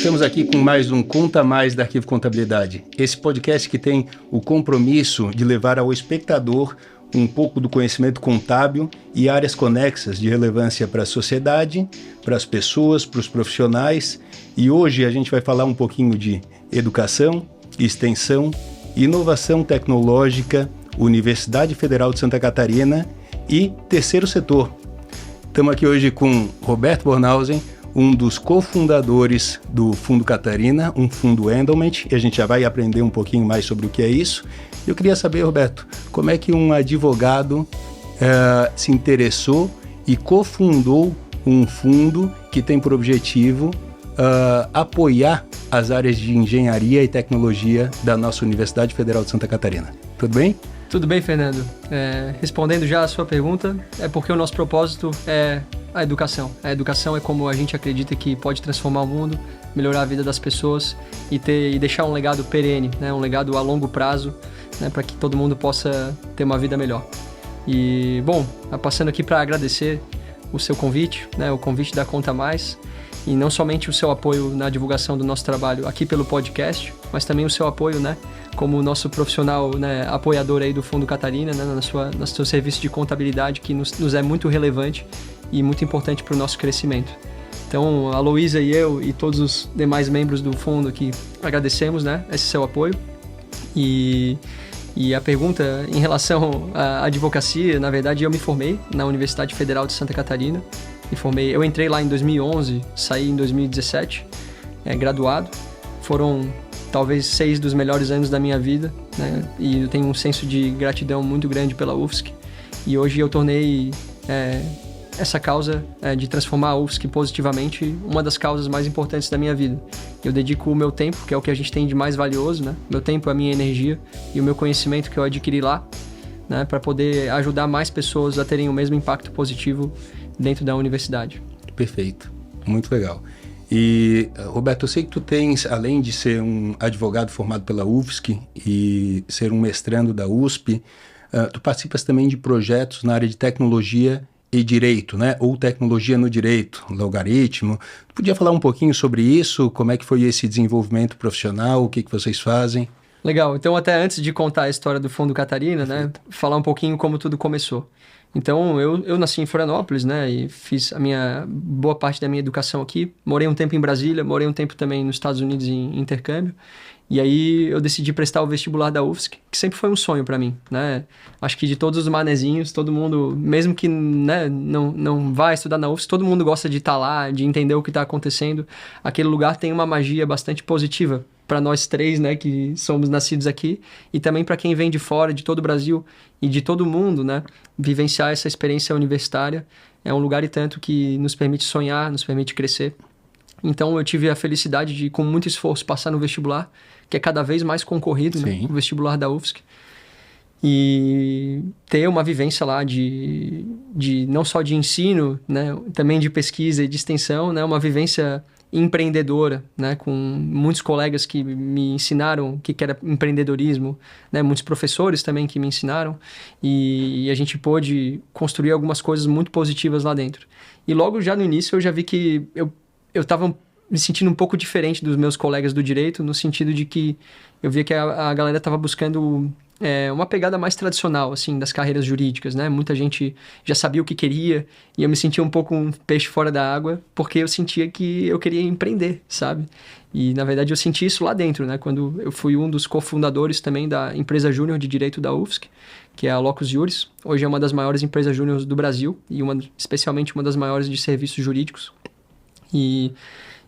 Estamos aqui com mais um Conta Mais da Arquivo Contabilidade. Esse podcast que tem o compromisso de levar ao espectador um pouco do conhecimento contábil e áreas conexas de relevância para a sociedade, para as pessoas, para os profissionais. E hoje a gente vai falar um pouquinho de educação, extensão, inovação tecnológica, Universidade Federal de Santa Catarina e terceiro setor. Estamos aqui hoje com Roberto Bornhausen, um dos cofundadores do Fundo Catarina, um fundo endowment, e a gente já vai aprender um pouquinho mais sobre o que é isso. Eu queria saber, Roberto, como é que um advogado se interessou e cofundou um fundo que tem por objetivo apoiar as áreas de engenharia e tecnologia da nossa Universidade Federal de Santa Catarina. Tudo bem? Tudo bem, Fernando. Respondendo já a sua pergunta, é porque o nosso propósito é a educação. A educação é como a gente acredita que pode transformar o mundo, melhorar a vida das pessoas e deixar um legado perene, né? Um legado a longo prazo, né? Para que todo mundo possa ter uma vida melhor. E, bom, passando aqui para agradecer o seu convite, né? O convite da Conta Mais, e não somente o seu apoio na divulgação do nosso trabalho aqui pelo podcast, mas também o seu apoio, né, como nosso profissional, né, apoiador aí do Fundo Catarina, né, no seu serviço de contabilidade, que nos é muito relevante e muito importante para o nosso crescimento. Então, a Luísa e eu e todos os demais membros do fundo aqui agradecemos, né, esse seu apoio. E a pergunta em relação à advocacia, na verdade eu me formei na Universidade Federal de Santa Catarina. Eu entrei lá em 2011, saí em 2017, graduado. Foram talvez 6 dos melhores anos da minha vida, né? E eu tenho um senso de gratidão muito grande pela UFSC. E hoje eu tornei essa causa de transformar a UFSC positivamente uma das causas mais importantes da minha vida. Eu dedico o meu tempo, que é o que a gente tem de mais valioso, né? Meu tempo é a minha energia e o meu conhecimento que eu adquiri lá, né? Para poder ajudar mais pessoas a terem o mesmo impacto positivo dentro da universidade. Perfeito, muito legal. E, Roberto, eu sei que tu tens, além de ser um advogado formado pela UFSC e ser um mestrando da USP, tu participas também de projetos na área de tecnologia e direito, né? Ou tecnologia no direito, logaritmo. Tu podia falar um pouquinho sobre isso? Como é que foi esse desenvolvimento profissional? O que vocês fazem? Legal, então até antes de contar a história do Fundo Catarina, né, falar um pouquinho como tudo começou. Então, eu nasci em Florianópolis, né, e fiz boa parte da minha educação aqui. Morei um tempo em Brasília, morei um tempo também nos Estados Unidos em intercâmbio. E aí eu decidi prestar o vestibular da UFSC, que sempre foi um sonho para mim, né? Acho que de todos os manezinhos, todo mundo, mesmo que, né, não vá estudar na UFSC, todo mundo gosta de estar lá, de entender o que está acontecendo. Aquele lugar tem uma magia bastante positiva para nós três, né, que somos nascidos aqui, e também para quem vem de fora, de todo o Brasil e de todo o mundo, né, vivenciar essa experiência universitária. É um lugar e tanto que nos permite sonhar, nos permite crescer. Então eu tive a felicidade de, com muito esforço, passar no vestibular, que é cada vez mais concorrido, né, o vestibular da UFSC, e ter uma vivência lá de não só de ensino, né, também de pesquisa e de extensão, né, uma vivência empreendedora, né, com muitos colegas que me ensinaram o que era empreendedorismo, né, muitos professores também que me ensinaram, e a gente pôde construir algumas coisas muito positivas lá dentro. E logo já no início eu já vi que eu estava me sentindo um pouco diferente dos meus colegas do direito, no sentido de que eu via que a galera estava buscando uma pegada mais tradicional, assim, das carreiras jurídicas, né? Muita gente já sabia o que queria e eu me sentia um pouco um peixe fora da água, porque eu sentia que eu queria empreender, sabe? E, na verdade, eu senti isso lá dentro, né? Quando eu fui um dos cofundadores também da empresa júnior de direito da UFSC, que é a Locus Juris. Hoje é uma das maiores empresas júnior do Brasil e especialmente uma das maiores de serviços jurídicos.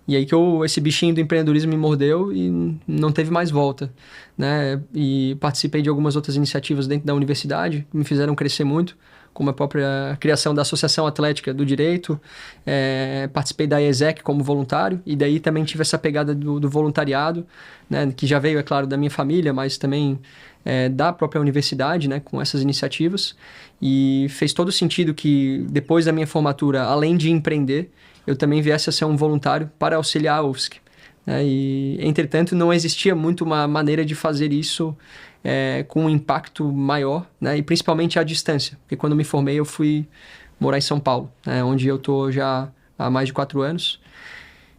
E aí que esse bichinho do empreendedorismo me mordeu e não teve mais volta, né? E participei de algumas outras iniciativas dentro da universidade que me fizeram crescer muito, como a própria criação da Associação Atlética do Direito, participei da IESEC como voluntário, e daí também tive essa pegada do voluntariado, né? Que já veio, é claro, da minha família, mas também da própria universidade, né? Com essas iniciativas. E fez todo sentido que depois da minha formatura, além de empreender, eu também viesse a ser um voluntário para auxiliar a UFSC. E, entretanto, não existia muito uma maneira de fazer isso com um impacto maior, né? E principalmente à distância. Porque quando me formei, eu fui morar em São Paulo, né? Onde eu estou já há mais de 4 anos.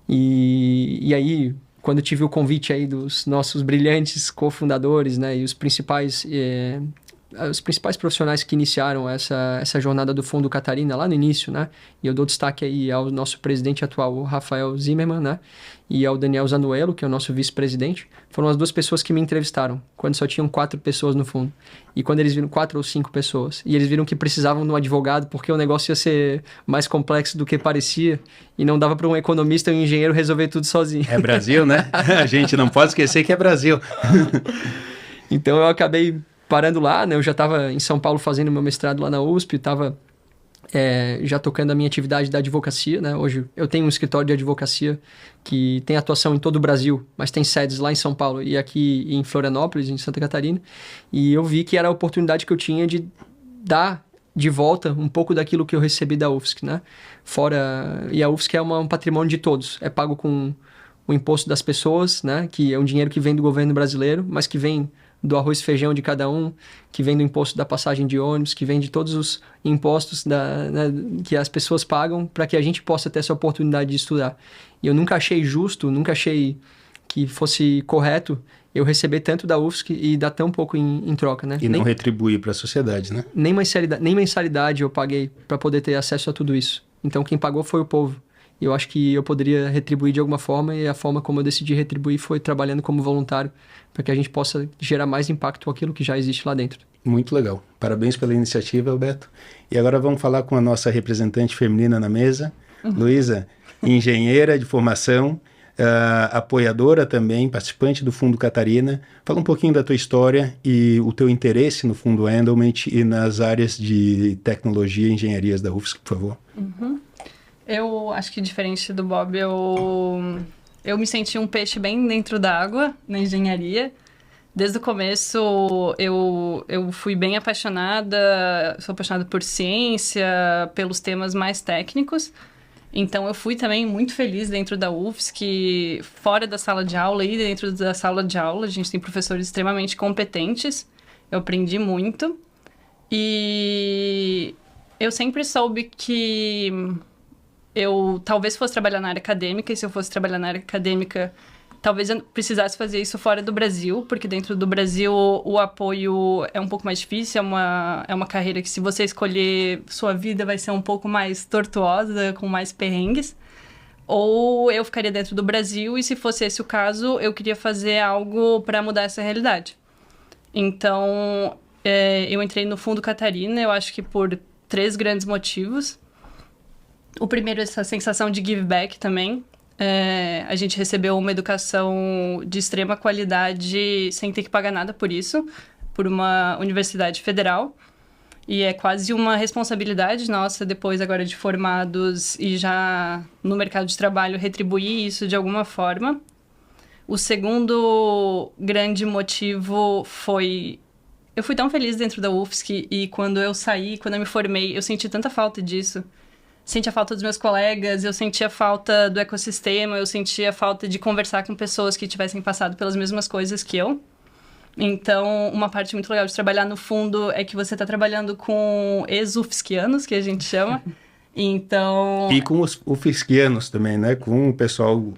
E aí, quando eu tive o convite aí dos nossos brilhantes cofundadores, né, e os principais profissionais que iniciaram essa jornada do Fundo Catarina lá no início, né? E eu dou destaque aí ao nosso presidente atual, o Rafael Zimmermann, né? E ao Daniel Zanuelo, que é o nosso vice-presidente. Foram as duas pessoas que me entrevistaram, quando só tinham 4 pessoas no fundo. E quando eles viram 4 ou 5 pessoas. E eles viram que precisavam de um advogado, porque o negócio ia ser mais complexo do que parecia. E não dava para um economista ou um engenheiro resolver tudo sozinho. É Brasil, né? A gente não pode esquecer que é Brasil. Então eu acabei parando lá, né? Eu já estava em São Paulo fazendo meu mestrado lá na USP, estava já tocando a minha atividade da advocacia, né? Hoje eu tenho um escritório de advocacia que tem atuação em todo o Brasil, mas tem sedes lá em São Paulo e aqui em Florianópolis, em Santa Catarina. E eu vi que era a oportunidade que eu tinha de dar de volta um pouco daquilo que eu recebi da UFSC, né? E a UFSC é um patrimônio de todos, é pago com o imposto das pessoas, né? Que é um dinheiro que vem do governo brasileiro, mas que vem do arroz e feijão de cada um, que vem do imposto da passagem de ônibus, que vem de todos os impostos né, que as pessoas pagam para que a gente possa ter essa oportunidade de estudar. E eu nunca achei justo, nunca achei que fosse correto eu receber tanto da UFSC e dar tão pouco em troca, né? E não retribuir para a sociedade, né? Nem mensalidade eu paguei para poder ter acesso a tudo isso. Então quem pagou foi o povo. E eu acho que eu poderia retribuir de alguma forma, e a forma como eu decidi retribuir foi trabalhando como voluntário, para que a gente possa gerar mais impacto com aquilo que já existe lá dentro. Muito legal. Parabéns pela iniciativa, Alberto. E agora vamos falar com a nossa representante feminina na mesa, Luísa, engenheira de formação, apoiadora também, participante do Fundo Catarina. Fala um pouquinho da tua história e o teu interesse no Fundo Endowment e nas áreas de tecnologia e engenharias da UFSC, por favor. Eu acho que, diferente do Bob, eu me senti um peixe bem dentro da água na engenharia. Desde o começo, eu fui bem apaixonada, sou apaixonada por ciência, pelos temas mais técnicos. Então, eu fui também muito feliz dentro da UFSC, fora da sala de aula e dentro da sala de aula. A gente tem professores extremamente competentes, eu aprendi muito. E eu sempre soube que eu talvez fosse trabalhar na área acadêmica, e se eu fosse trabalhar na área acadêmica, talvez eu precisasse fazer isso fora do Brasil, porque dentro do Brasil o apoio é um pouco mais difícil, é uma carreira que, se você escolher, sua vida vai ser um pouco mais tortuosa, com mais perrengues. Ou eu ficaria dentro do Brasil, e se fosse esse o caso, eu queria fazer algo para mudar essa realidade. Então, eu entrei no Fundo Catarina, eu acho que por 3 grandes motivos. O primeiro é essa sensação de give back também. A gente recebeu uma educação de extrema qualidade sem ter que pagar nada por isso, por uma universidade federal. E é quase uma responsabilidade nossa, depois agora de formados e já no mercado de trabalho, retribuir isso de alguma forma. O segundo grande motivo foi: eu fui tão feliz dentro da UFSC, e quando eu saí, quando eu me formei, eu senti tanta falta disso. Senti a falta dos meus colegas, eu senti a falta do ecossistema, eu senti a falta de conversar com pessoas que tivessem passado pelas mesmas coisas que eu. Então, uma parte muito legal de trabalhar no fundo é que você está trabalhando com ex-UFSCianos, que a gente chama. Então... E com os UFSCianos também, né? Com o pessoal,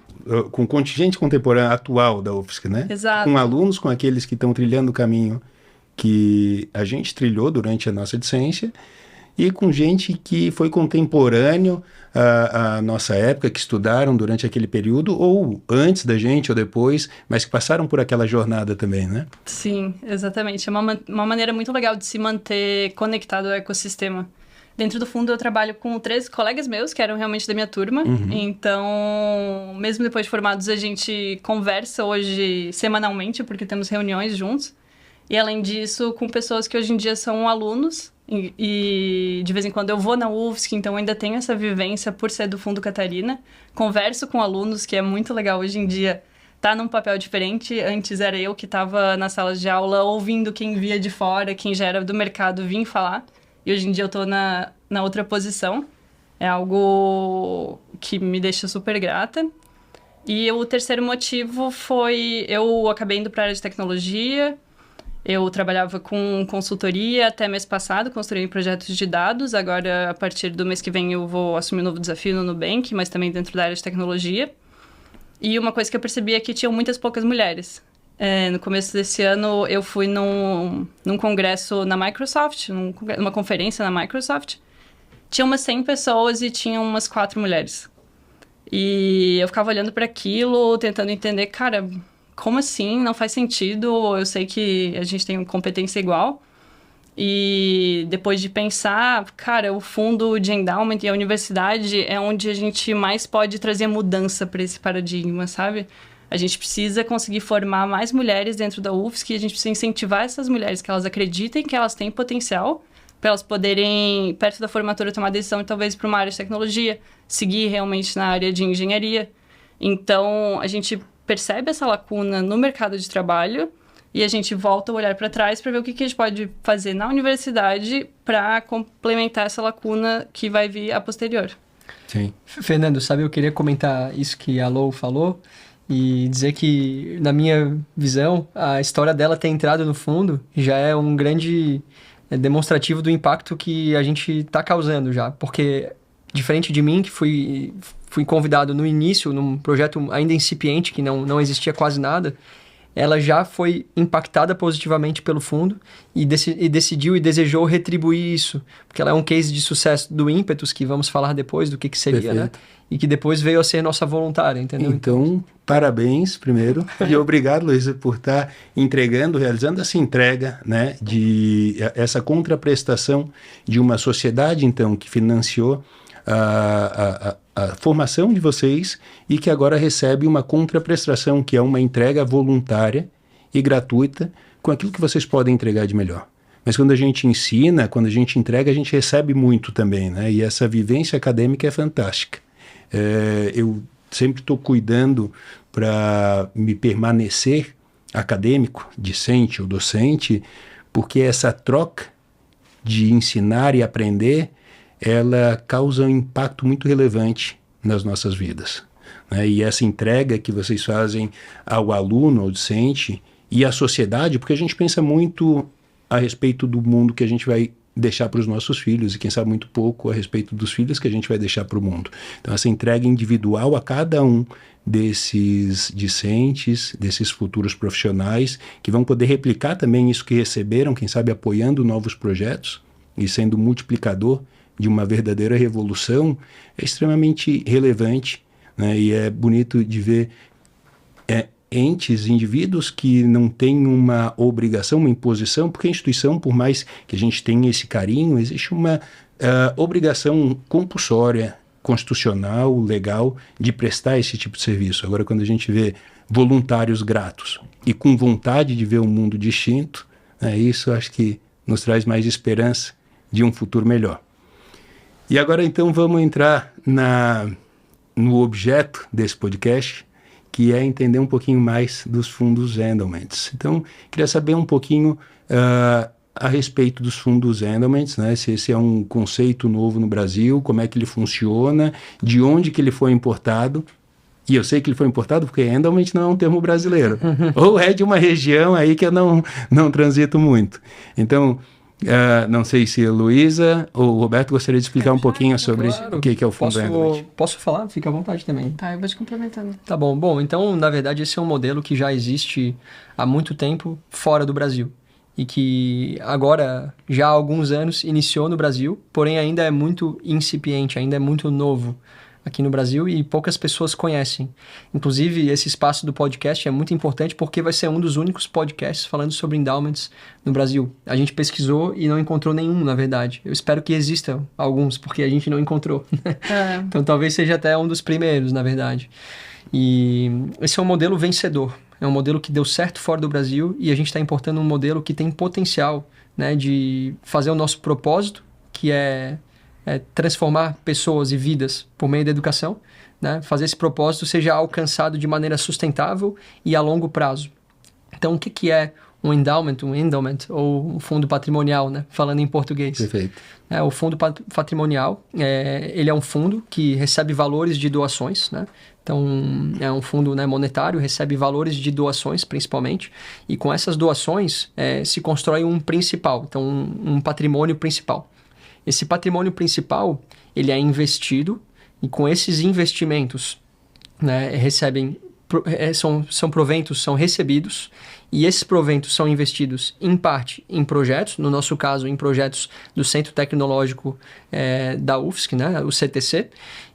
com o contingente contemporâneo atual da UFSC, né? Exato. Com alunos, com aqueles que estão trilhando o caminho que a gente trilhou durante a nossa discência, e com gente que foi contemporâneo à nossa época, que estudaram durante aquele período, ou antes da gente, ou depois, mas que passaram por aquela jornada também, né? Sim, exatamente. É uma maneira muito legal de se manter conectado ao ecossistema. Dentro do fundo, eu trabalho com 3 colegas meus, que eram realmente da minha turma. Então, mesmo depois de formados, a gente conversa hoje semanalmente, porque temos reuniões juntos. E, além disso, com pessoas que hoje em dia são alunos. E de vez em quando eu vou na UFSC, então ainda tenho essa vivência por ser do Fundo Catarina. Converso com alunos, que é muito legal hoje em dia. Tá num papel diferente. Antes era eu que estava na sala de aula ouvindo quem via de fora, quem já era do mercado vir falar. E hoje em dia eu tô na outra posição. É algo que me deixa super grata. E o terceiro motivo foi: eu acabei indo para a área de tecnologia. Eu trabalhava com consultoria até mês passado, consultoria em projetos de dados. Agora, a partir do mês que vem, eu vou assumir um novo desafio no Nubank, mas também dentro da área de tecnologia. E uma coisa que eu percebi é que tinham muitas poucas mulheres. No começo desse ano, eu fui num congresso na Microsoft, numa conferência na Microsoft. Tinha umas 100 pessoas e tinha umas 4 mulheres. E eu ficava olhando para aquilo, tentando entender, cara, como assim? Não faz sentido. Eu sei que a gente tem competência igual. E depois de pensar, cara, o fundo de endowment e a universidade é onde a gente mais pode trazer mudança para esse paradigma, sabe? A gente precisa conseguir formar mais mulheres dentro da UFSC e a gente precisa incentivar essas mulheres que elas acreditem que elas têm potencial para elas poderem, perto da formatura, tomar decisão talvez para uma área de tecnologia, seguir realmente na área de engenharia. Então, a gente percebe essa lacuna no mercado de trabalho e a gente volta a olhar para trás para ver o que a gente pode fazer na universidade para complementar essa lacuna que vai vir a posterior. Sim. Fernando, sabe, eu queria comentar isso que a Lou falou e dizer que, na minha visão, a história dela ter entrado no fundo já é um grande demonstrativo do impacto que a gente está causando já. Porque, diferente de mim, que fui convidado no início, num projeto ainda incipiente, que não existia quase nada, ela já foi impactada positivamente pelo fundo e decidiu e desejou retribuir isso. Porque ela é um case de sucesso do ímpetus, que vamos falar depois do que seria, Perfeito. né? E que depois veio a ser nossa voluntária, entendeu? Então, parabéns primeiro e obrigado, Luísa, por estar realizando essa entrega, né, de essa contraprestação de uma sociedade, então, que financiou a formação de vocês e que agora recebe uma contraprestação, que é uma entrega voluntária e gratuita com aquilo que vocês podem entregar de melhor. Mas quando a gente ensina, quando a gente entrega, a gente recebe muito também, né? E essa vivência acadêmica é fantástica. Eu sempre estou cuidando para me permanecer acadêmico, discente ou docente, porque essa troca de ensinar e aprender, ela causa um impacto muito relevante nas nossas vidas, né? E essa entrega que vocês fazem ao aluno, ao docente e à sociedade, porque a gente pensa muito a respeito do mundo que a gente vai deixar para os nossos filhos e quem sabe muito pouco a respeito dos filhos que a gente vai deixar para o mundo. Então essa entrega individual a cada um desses discentes, desses futuros profissionais que vão poder replicar também isso que receberam, quem sabe apoiando novos projetos e sendo multiplicador de uma verdadeira revolução, é extremamente relevante, né? E é bonito de ver indivíduos que não têm uma obrigação, uma imposição, porque a instituição, por mais que a gente tenha esse carinho, existe uma obrigação compulsória, constitucional, legal, de prestar esse tipo de serviço. Agora, quando a gente vê voluntários gratos e com vontade de ver um mundo distinto, isso acho que nos traz mais esperança de um futuro melhor. E agora, então, vamos entrar no objeto desse podcast, que é entender um pouquinho mais dos fundos endowments. Então, queria saber um pouquinho a respeito dos fundos endowments, né? Se esse é um conceito novo no Brasil, como é que ele funciona, de onde que ele foi importado. E eu sei que ele foi importado porque endowment não é um termo brasileiro. Ou é de uma região aí que eu não transito muito. Então, não sei se a Luísa ou o Roberto gostaria de explicar um pouquinho sobre o que é o fundo endowment. Posso falar? Fica à vontade também. Tá, eu vou te complementando. Tá bom. Bom, então, na verdade, esse é um modelo que já existe há muito tempo fora do Brasil. E que agora, já há alguns anos, iniciou no Brasil, porém ainda é muito incipiente, ainda é muito novo aqui no Brasil e poucas pessoas conhecem. Inclusive, esse espaço do podcast é muito importante porque vai ser um dos únicos podcasts falando sobre endowments no Brasil. A gente pesquisou e não encontrou nenhum, na verdade. Eu espero que existam alguns, porque a gente não encontrou. Então, talvez seja até um dos primeiros, na verdade. E esse é um modelo vencedor. É um modelo que deu certo fora do Brasil e a gente está importando um modelo que tem potencial, né, de fazer o nosso propósito, que é transformar pessoas e vidas por meio da educação, né? Fazer esse propósito seja alcançado de maneira sustentável e a longo prazo. Então, o que é um endowment ou um fundo patrimonial, né? Falando em português. Perfeito. O fundo patrimonial, ele é um fundo que recebe valores de doações, né? Então, é um fundo, né, monetário, recebe valores de doações, principalmente, e com essas doações se constrói um principal, então um patrimônio principal. Esse patrimônio principal, ele é investido e com esses investimentos, né, recebem são proventos, são recebidos, e esses proventos são investidos em parte em projetos, no nosso caso em projetos do Centro Tecnológico da UFSC, né, o CTC,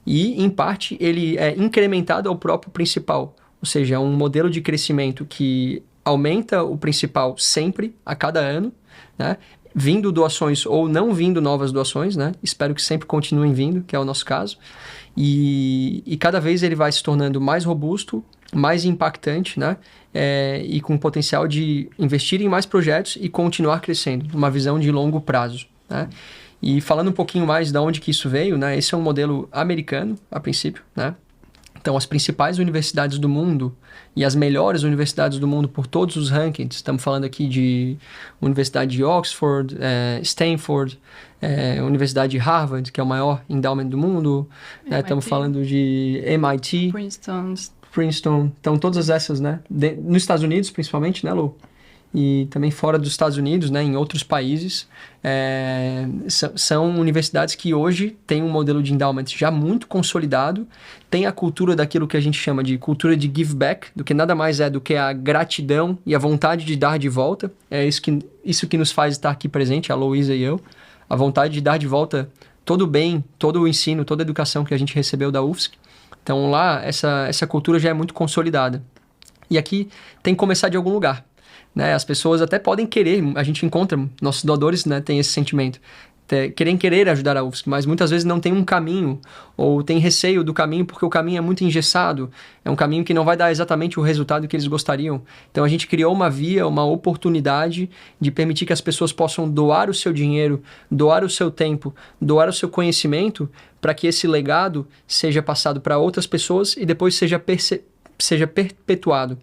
e em parte ele é incrementado ao próprio principal, ou seja, é um modelo de crescimento que aumenta o principal sempre, a cada ano, né, vindo doações ou não vindo novas doações, né, espero que sempre continuem vindo, que é o nosso caso, e cada vez ele vai se tornando mais robusto, mais impactante, né? E com potencial de investir em mais projetos e continuar crescendo, uma visão de longo prazo, né? E falando um pouquinho mais de onde que isso veio, né? Esse é um modelo americano, a princípio, né? Então, as principais universidades do mundo e as melhores universidades do mundo por todos os rankings, estamos falando aqui de Universidade de Oxford, Stanford, Universidade de Harvard, que é o maior endowment do mundo, né? Estamos falando de MIT, Princeton, então todas essas, né? Nos Estados Unidos, principalmente, né, Lu? E também fora dos Estados Unidos, né, em outros países, são universidades que hoje têm um modelo de endowment já muito consolidado, tem a cultura daquilo que a gente chama de cultura de give back, do que nada mais é do que a gratidão e a vontade de dar de volta. É isso que nos faz estar aqui presente, a Luísa e eu, a vontade de dar de volta todo o bem, todo o ensino, toda a educação que a gente recebeu da UFSC. Então lá, essa cultura já é muito consolidada. E aqui tem que começar de algum lugar, né? As pessoas até podem querer, a gente encontra, nossos doadores, né, têm esse sentimento, querer ajudar a UFSC, mas muitas vezes não tem um caminho, ou tem receio do caminho porque o caminho é muito engessado, é um caminho que não vai dar exatamente o resultado que eles gostariam. Então a gente criou uma via, uma oportunidade de permitir que as pessoas possam doar o seu dinheiro, doar o seu tempo, doar o seu conhecimento, para que esse legado seja passado para outras pessoas e depois seja perpetuado.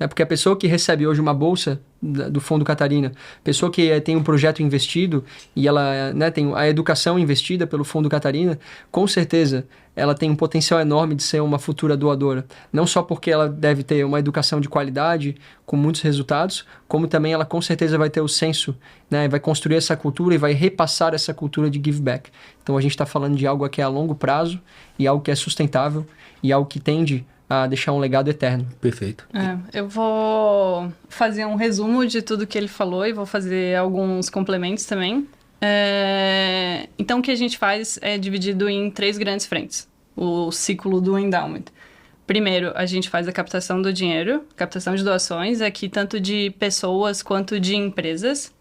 Porque a pessoa que recebe hoje uma bolsa do Fundo Catarina, pessoa que tem um projeto investido e ela, né, tem a educação investida pelo Fundo Catarina, com certeza ela tem um potencial enorme de ser uma futura doadora. Não só porque ela deve ter uma educação de qualidade, com muitos resultados, como também ela com certeza vai ter o senso, né, vai construir essa cultura e vai repassar essa cultura de give back. Então a gente está falando de algo que é a longo prazo e algo que é sustentável e algo que tende a deixar um legado eterno. Perfeito. Eu vou fazer um resumo de tudo que ele falou e vou fazer alguns complementos também. Então, o que a gente faz é dividido em 3 grandes frentes. O ciclo do endowment. Primeiro, a gente faz a captação do dinheiro, captação de doações, aqui tanto de pessoas quanto de empresas.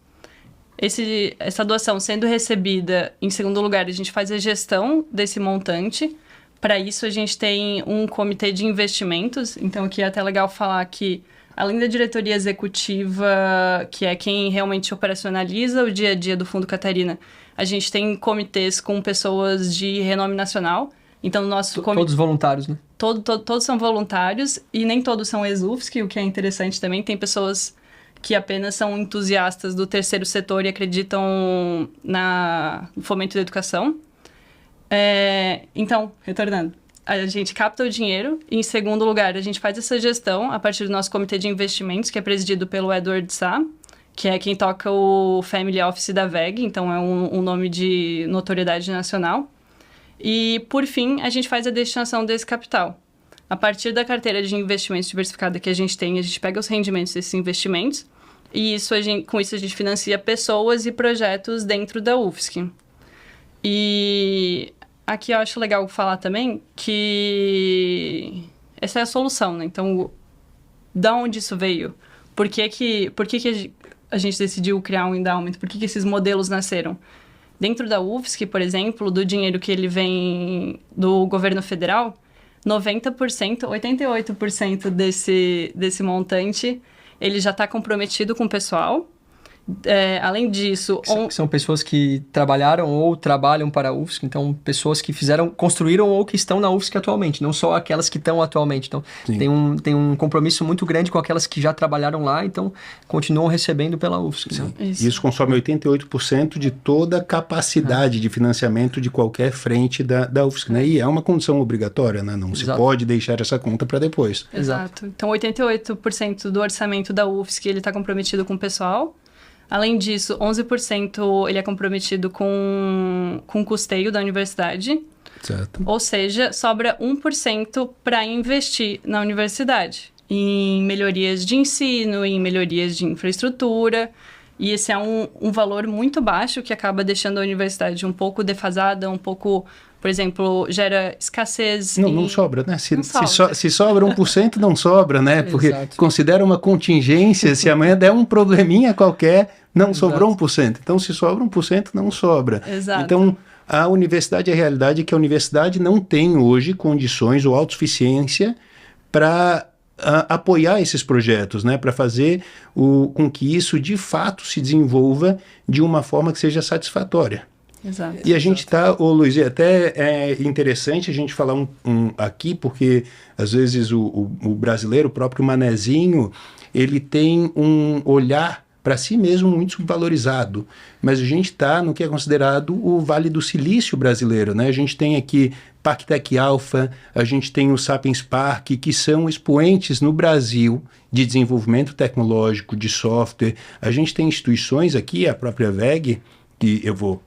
Essa doação sendo recebida, em segundo lugar, a gente faz a gestão desse montante. Para isso, a gente tem um comitê de investimentos. Então, aqui é até legal falar que, além da diretoria executiva, que é quem realmente operacionaliza o dia a dia do Fundo Catarina, a gente tem comitês com pessoas de renome nacional. Então, nosso todos voluntários, né? Todos são voluntários e nem todos são ex-UFSC, o que é interessante também. Tem pessoas que apenas são entusiastas do terceiro setor e acreditam no fomento da educação. Então, retornando, a gente capta o dinheiro e, em segundo lugar, a gente faz essa gestão a partir do nosso comitê de investimentos, que é presidido pelo Edward Sá, que é quem toca o Family Office da VEG, então é um nome de notoriedade nacional. E, por fim, a gente faz a destinação desse capital. A partir da carteira de investimentos diversificada que a gente tem, a gente pega os rendimentos desses investimentos e com isso a gente financia pessoas e projetos dentro da UFSC. E aqui eu acho legal falar também que essa é a solução, né? Então, da onde isso veio? Por que a gente decidiu criar um endowment? Por que esses modelos nasceram? Dentro da UFSC, por exemplo, do dinheiro que ele vem do governo federal, 90%, 88% desse montante, ele já está comprometido com o pessoal. Além disso... São pessoas que trabalharam ou trabalham para a UFSC, então pessoas que construíram ou que estão na UFSC atualmente, não só aquelas que estão atualmente. Então tem um compromisso muito grande com aquelas que já trabalharam lá, então continuam recebendo pela UFSC. Né? Isso consome 88% de toda a capacidade de financiamento de qualquer frente da UFSC, né? E é uma condição obrigatória, né? Não se pode deixar essa conta para depois. Exato. Então 88% do orçamento da UFSC ele está comprometido com o pessoal. Além disso, 11% ele é comprometido com o custeio da universidade. Certo. Ou seja, sobra 1% para investir na universidade, em melhorias de ensino, em melhorias de infraestrutura. E esse é um valor muito baixo que acaba deixando a universidade um pouco defasada, um pouco, por exemplo, gera escassez. Não sobra, né? Não sobra. Se sobra 1%, não sobra, né? Porque Exato. considera uma contingência, se amanhã der um probleminha qualquer, não sobrou 1%. Então, se sobra 1%, não sobra. Exato. Então, a universidade, a realidade é que a universidade não tem hoje condições ou autossuficiência para apoiar esses projetos, né, para fazer com que isso de fato se desenvolva de uma forma que seja satisfatória. Exato. E a gente está, Luiz, até é interessante a gente falar aqui, porque às vezes o brasileiro, o próprio manezinho, ele tem um olhar para si mesmo muito subvalorizado, mas a gente está no que é considerado o Vale do Silício brasileiro, né? A gente tem aqui Pactec Alpha, a gente tem o Sapiens Park, que são expoentes no Brasil de desenvolvimento tecnológico, de software. A gente tem instituições aqui, a própria VEG, que eu vou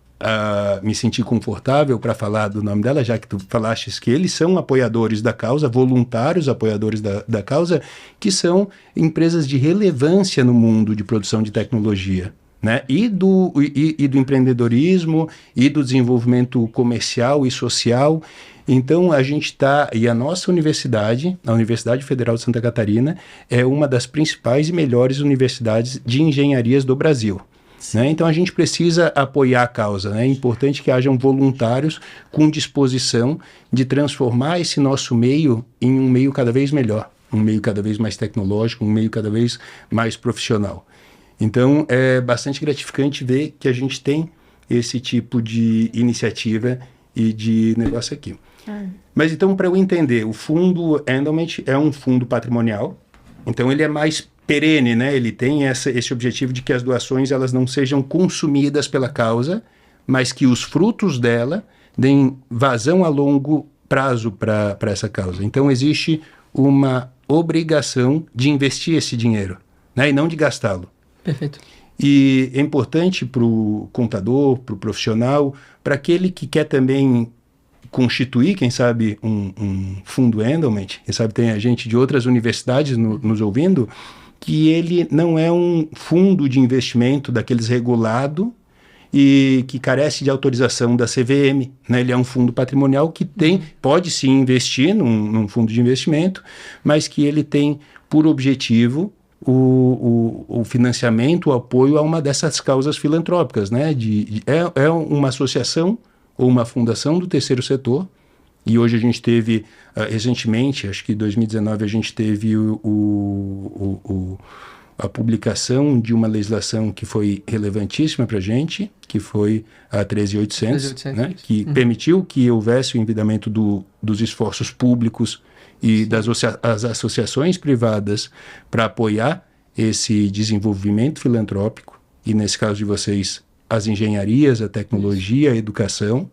me sentir confortável para falar do nome dela, já que tu falaste que eles são apoiadores da causa, voluntários apoiadores da causa, que são empresas de relevância no mundo de produção de tecnologia, né? E do empreendedorismo, e do desenvolvimento comercial e social. Então, a gente está, e a nossa universidade, a Universidade Federal de Santa Catarina, é uma das principais e melhores universidades de engenharias do Brasil. Né? Então a gente precisa apoiar a causa, né? É importante que hajam voluntários com disposição de transformar esse nosso meio em um meio cada vez melhor, um meio cada vez mais tecnológico, um meio cada vez mais profissional. Então é bastante gratificante ver que a gente tem esse tipo de iniciativa e de negócio aqui. Mas então, para eu entender, o fundo Endowment é um fundo patrimonial, então ele é mais perene, né? Ele tem esse objetivo de que as doações elas não sejam consumidas pela causa, mas que os frutos dela deem vazão a longo prazo para essa causa. Então existe uma obrigação de investir esse dinheiro, né? E não de gastá-lo. Perfeito. E é importante para o contador, para o profissional, para aquele que quer também constituir, quem sabe, um fundo endowment, quem sabe tem a gente de outras universidades nos ouvindo, que ele não é um fundo de investimento daqueles regulado e que carece de autorização da CVM, né? Ele é um fundo patrimonial que pode sim investir num fundo de investimento, mas que ele tem por objetivo o financiamento, o apoio a uma dessas causas filantrópicas, né? É uma associação ou uma fundação do terceiro setor. E hoje a gente teve, recentemente, acho que em 2019, a gente teve a publicação de uma legislação que foi relevantíssima para a gente, que foi a 13.800, né? Que permitiu que houvesse o envidamento dos esforços públicos e das associações privadas para apoiar esse desenvolvimento filantrópico, e nesse caso de vocês, as engenharias, a tecnologia, a educação.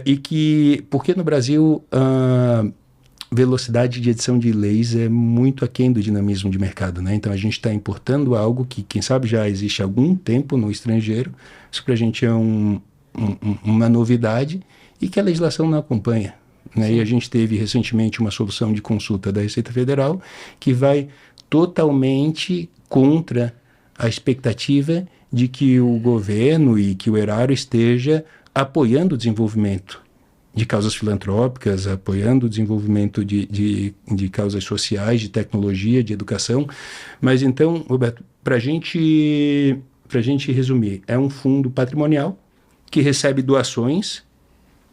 E que, porque no Brasil a velocidade de edição de leis é muito aquém do dinamismo de mercado, né? Então a gente está importando algo que, quem sabe, já existe há algum tempo no estrangeiro. Isso para a gente é uma novidade e que a legislação não acompanha, né? E a gente teve recentemente uma solução de consulta da Receita Federal que vai totalmente contra a expectativa de que o governo e que o erário esteja apoiando o desenvolvimento de causas filantrópicas, apoiando o desenvolvimento de causas sociais, de tecnologia, de educação. Mas então, Roberto, para a gente resumir, é um fundo patrimonial que recebe doações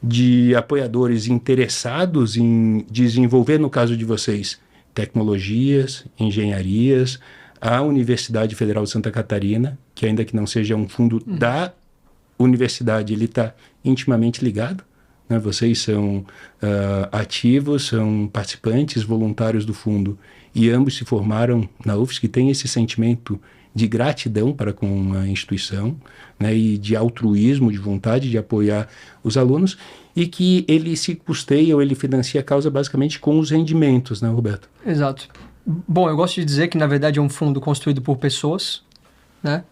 de apoiadores interessados em desenvolver, no caso de vocês, tecnologias, engenharias, a Universidade Federal de Santa Catarina, que ainda que não seja um fundo da universidade, ele está intimamente ligado, né? Vocês são ativos, são participantes, voluntários do fundo, e ambos se formaram na UFSC, que tem esse sentimento de gratidão para com a instituição, né? E de altruísmo, de vontade de apoiar os alunos, e que ele se custeia ou ele financia a causa basicamente com os rendimentos, né, Roberto? Exato. Bom, eu gosto de dizer que, na verdade, é um fundo construído por pessoas, né,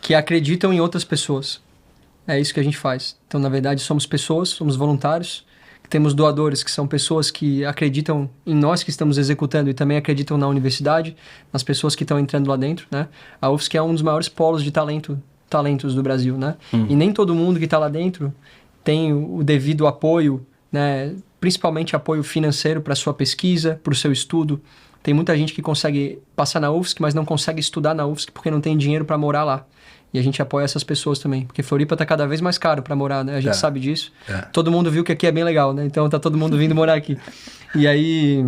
que acreditam em outras pessoas. É isso que a gente faz. Então, na verdade, somos pessoas, somos voluntários, temos doadores, que são pessoas que acreditam em nós que estamos executando e também acreditam na universidade, nas pessoas que estão entrando lá dentro, né? A UFSC é um dos maiores polos de talentos do Brasil, né? E nem todo mundo que está lá dentro tem o devido apoio, né? Principalmente apoio financeiro para a sua pesquisa, para o seu estudo. Tem muita gente que consegue passar na UFSC, mas não consegue estudar na UFSC porque não tem dinheiro para morar lá. E a gente apoia essas pessoas também, porque Floripa tá cada vez mais caro para morar, né? A gente sabe disso. Todo mundo viu que aqui é bem legal, né? Então tá todo mundo vindo morar aqui. E aí...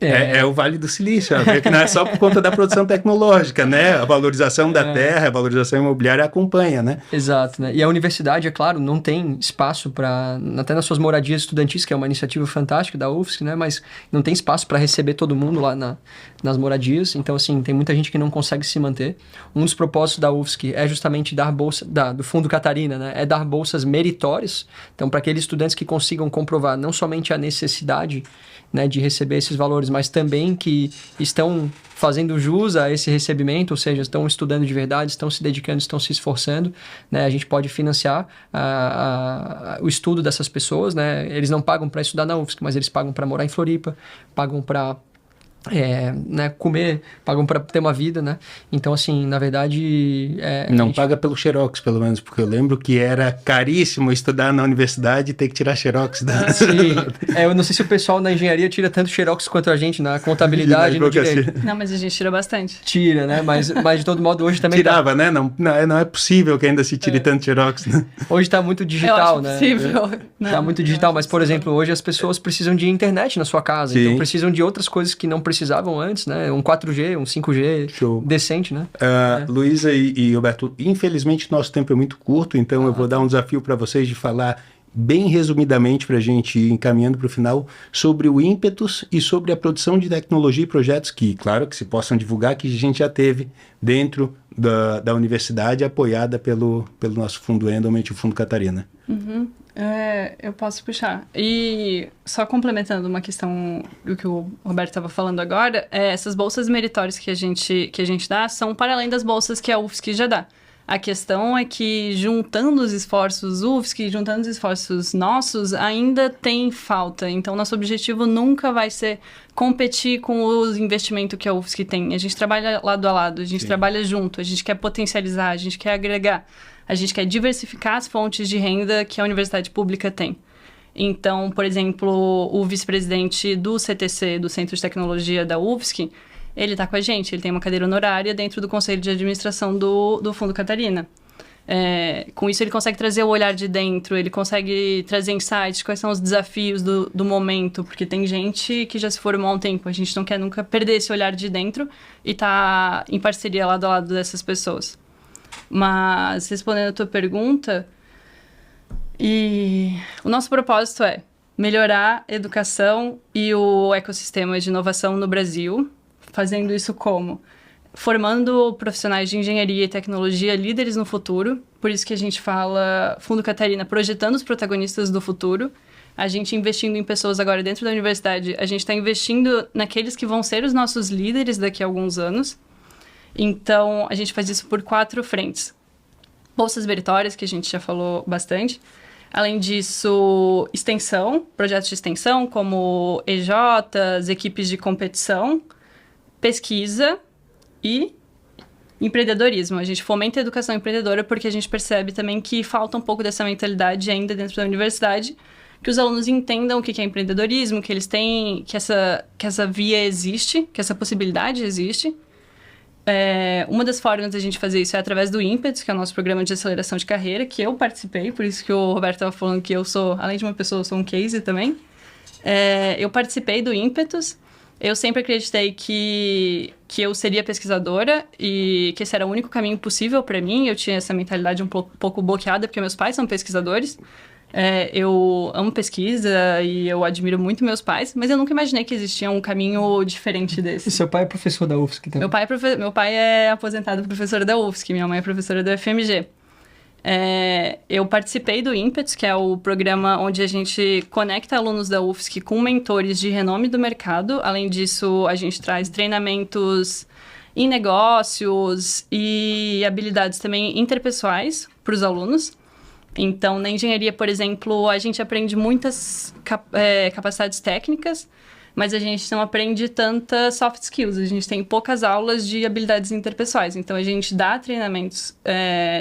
É o Vale do Silício, que não é só por conta da produção tecnológica, né? A valorização da terra, a valorização imobiliária acompanha, né? Exato, né? E a universidade, é claro, não tem espaço para, até nas suas moradias estudantis, que é uma iniciativa fantástica da UFSC, né? Mas não tem espaço para receber todo mundo lá nas moradias. Então, assim, tem muita gente que não consegue se manter. Um dos propósitos da UFSC é justamente dar bolsa, do Fundo Catarina, né? É dar bolsas meritórias. Então, para aqueles estudantes que consigam comprovar não somente a necessidade, né, de receber esses valores, mas também que estão fazendo jus a esse recebimento, ou seja, estão estudando de verdade, estão se dedicando, estão se esforçando, né? A gente pode financiar o estudo dessas pessoas, né? Eles não pagam para estudar na UFSC, mas eles pagam para morar em Floripa, pagam para né, comer, pagam para ter uma vida, né? Então, assim, na verdade... Não paga pelo Xerox, pelo menos, porque eu lembro que era caríssimo estudar na universidade e ter que tirar Xerox da... Sim, eu não sei se o pessoal na engenharia tira tanto Xerox quanto a gente na contabilidade e no direito. Não, mas a gente tira bastante. Tira, né? Mas de todo modo, hoje também Tirava, né? Não é possível que ainda se tire tanto Xerox, né? Hoje tá muito digital, né? Possível. Tá muito digital, mas, por exemplo, hoje as pessoas precisam de internet na sua casa, Sim. então precisam de outras coisas que não precisavam antes, né? Um 4G, um 5G Show. decente, né? Luísa e Roberto, infelizmente nosso tempo é muito curto, então eu vou dar um desafio para vocês de falar bem resumidamente para a gente ir encaminhando para o final sobre o ímpetus e sobre a produção de tecnologia e projetos que, claro, que se possam divulgar, que a gente já teve dentro da universidade apoiada pelo nosso fundo Endowment, o Fundo Catarina. Uhum. Eu posso puxar. E só complementando uma questão do que o Roberto estava falando agora, essas bolsas meritórias que a gente dá são para além das bolsas que a UFSC já dá. A questão é que juntando os esforços UFSC, juntando os esforços nossos, ainda tem falta. Então, nosso objetivo nunca vai ser competir com o investimento que a UFSC tem. A gente trabalha lado a lado, a gente trabalha junto, a gente quer potencializar, a gente quer agregar. A gente quer diversificar as fontes de renda que a universidade pública tem. Então, por exemplo, o vice-presidente do CTC, do Centro de Tecnologia da UFSC, ele está com a gente, ele tem uma cadeira honorária dentro do Conselho de Administração do Fundo Catarina. Com isso, ele consegue trazer o olhar de dentro, ele consegue trazer insights, quais são os desafios do momento, porque tem gente que já se formou há um tempo, a gente não quer nunca perder esse olhar de dentro e tá em parceria lado a lado dessas pessoas. Mas, respondendo a tua pergunta, o nosso propósito é melhorar a educação e o ecossistema de inovação no Brasil, fazendo isso como? Formando profissionais de engenharia e tecnologia líderes no futuro, por isso que a gente fala Fundo Catarina, projetando os protagonistas do futuro, a gente investindo em pessoas agora dentro da universidade, a gente está investindo naqueles que vão ser os nossos líderes daqui a alguns anos. Então, a gente faz isso por 4 frentes. Bolsas meritórias, que a gente já falou bastante. Além disso, extensão, projetos de extensão, como EJs, equipes de competição, pesquisa e empreendedorismo. A gente fomenta a educação empreendedora porque a gente percebe também que falta um pouco dessa mentalidade ainda dentro da universidade, que os alunos entendam o que é empreendedorismo, que eles têm, que essa via existe, que essa possibilidade existe. Uma das formas da gente fazer isso é através do Ímpetus, que é o nosso programa de aceleração de carreira, que eu participei, por isso que o Roberto estava falando que eu sou, além de uma pessoa, eu sou um case também. Eu participei do Ímpetus, eu sempre acreditei que eu seria pesquisadora e que esse era o único caminho possível para mim. Eu tinha essa mentalidade um pouco bloqueada, porque meus pais são pesquisadores. Eu amo pesquisa e eu admiro muito meus pais, mas eu nunca imaginei que existia um caminho diferente desse. E seu pai é professor da UFSC também? Meu pai é aposentado professor da UFSC, minha mãe é professora da FMG. Eu participei do Ímpetus, que é o programa onde a gente conecta alunos da UFSC com mentores de renome do mercado. Além disso, a gente traz treinamentos em negócios e habilidades também interpessoais para os alunos. Então, na engenharia, por exemplo, a gente aprende muitas capacidades técnicas, mas a gente não aprende tantas soft skills. A gente tem poucas aulas de habilidades interpessoais. Então, a gente dá treinamentos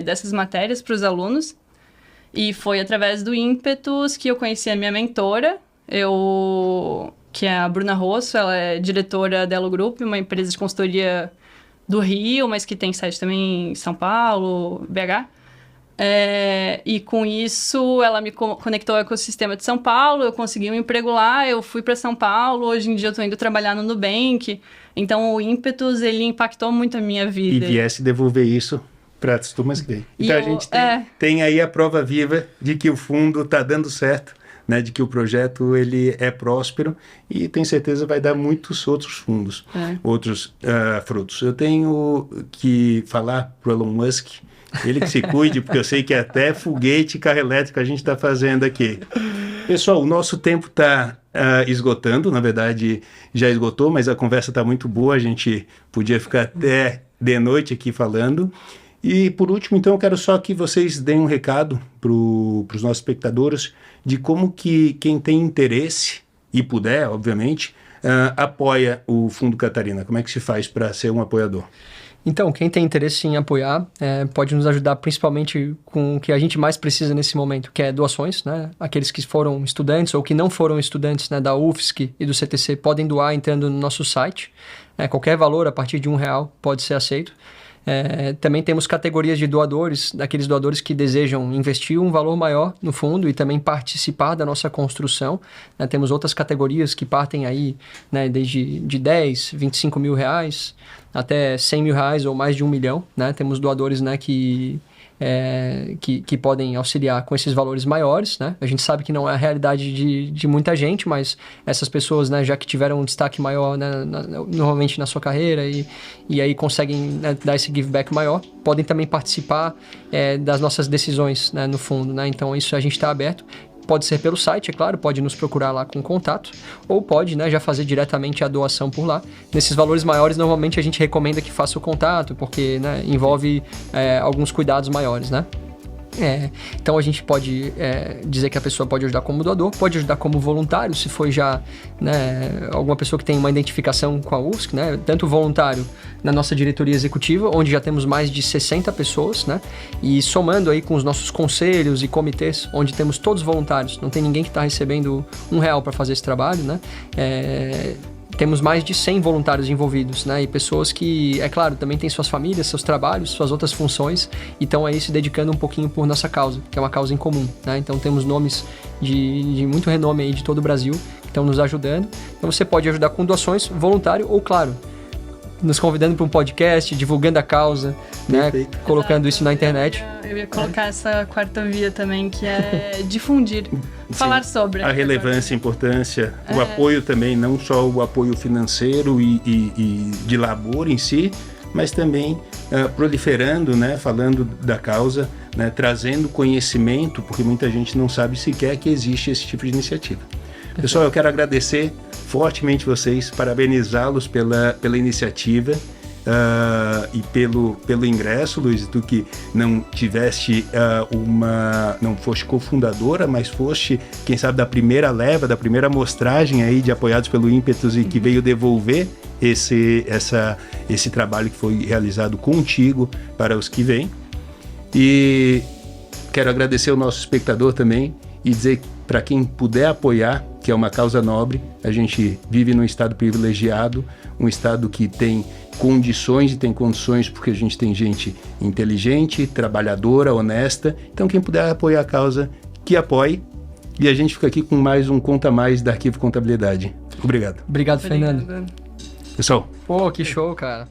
dessas matérias para os alunos. E foi através do Ímpetus que eu conheci a minha mentora, que é a Bruna Rosso. Ela é diretora da Elo Group, uma empresa de consultoria do Rio, mas que tem sede também em São Paulo, BH. E com isso, ela me conectou ao ecossistema de São Paulo, eu consegui um emprego lá, eu fui para São Paulo, hoje em dia eu estou indo trabalhar no Nubank. Então, o Ímpetus, ele impactou muito a minha vida. E viesse devolver isso para as turmas que vêm. Então, a gente tem aí a prova viva de que o fundo está dando certo, né, de que o projeto ele é próspero e tenho certeza vai dar muitos outros fundos, outros frutos. Eu tenho que falar para o Elon Musk, ele que se cuide, porque eu sei que até foguete e carro elétrico a gente está fazendo aqui. Pessoal, o nosso tempo está esgotando, na verdade já esgotou, mas a conversa está muito boa, a gente podia ficar até de noite aqui falando. E por último, então, eu quero só que vocês deem um recado para os nossos espectadores de como que quem tem interesse e puder, obviamente, apoia o Fundo Catarina. Como é que se faz para ser um apoiador? Então, quem tem interesse em apoiar pode nos ajudar principalmente com o que a gente mais precisa nesse momento, que é doações, né? Aqueles que foram estudantes ou que não foram estudantes, né, da UFSC e do CTC podem doar entrando no nosso site. Qualquer valor a partir de R$1 pode ser aceito. Também temos categorias de doadores, daqueles doadores que desejam investir um valor maior no fundo e também participar da nossa construção. Temos outras categorias que partem aí, né, desde de 10, 25 mil reais até 100 mil reais ou mais de 1 milhão. Né? Temos doadores, né, que podem auxiliar com esses valores maiores, né? A gente sabe que não é a realidade de muita gente, mas essas pessoas, né, já que tiveram um destaque maior, né, normalmente na sua carreira e aí conseguem, né, dar esse give back maior, podem também participar das nossas decisões, né, no fundo, né? Então isso a gente está aberto. Pode ser pelo site, é claro, pode nos procurar lá com contato, ou pode, né, já fazer diretamente a doação por lá. Nesses valores maiores, normalmente a gente recomenda que faça o contato, porque, né, envolve alguns cuidados maiores, né? Então a gente pode dizer que a pessoa pode ajudar como doador, pode ajudar como voluntário, se for já, né, alguma pessoa que tem uma identificação com a UFSC, né, tanto voluntário na nossa diretoria executiva, onde já temos mais de 60 pessoas, né, e somando aí com os nossos conselhos e comitês, onde temos todos voluntários, não tem ninguém que está recebendo R$1 para fazer esse trabalho, né, temos mais de 100 voluntários envolvidos, né? E pessoas que, é claro, também têm suas famílias, seus trabalhos, suas outras funções e estão aí se dedicando um pouquinho por nossa causa, que é uma causa em comum, né? Então temos nomes de muito renome aí de todo o Brasil que estão nos ajudando. Então você pode ajudar com doações, voluntário ou, claro, nos convidando para um podcast, divulgando a causa, né? Colocando isso na internet. Eu ia colocar essa quarta via também, que é difundir, falar sobre. A relevância, a importância, o apoio também, não só o apoio financeiro e de labor em si, mas também proliferando, né? Falando da causa, né? Trazendo conhecimento, porque muita gente não sabe sequer que existe esse tipo de iniciativa. Pessoal, eu quero agradecer fortemente vocês, parabenizá-los pela iniciativa e pelo ingresso, Luiz, tu que não tiveste não foste cofundadora, mas foste, quem sabe, da primeira leva, da primeira amostragem aí de apoiados pelo Ímpetus e que veio devolver esse trabalho que foi realizado contigo para os que vêm. E quero agradecer ao nosso espectador também e dizer para quem puder apoiar, que é uma causa nobre, a gente vive num estado privilegiado, um estado que tem condições e tem condições porque a gente tem gente inteligente, trabalhadora, honesta. Então quem puder apoiar a causa, que apoie. E a gente fica aqui com mais um Conta Mais da Arquivo Contabilidade. Obrigado. Obrigado, Fernando. Pessoal. Pô, que show, cara.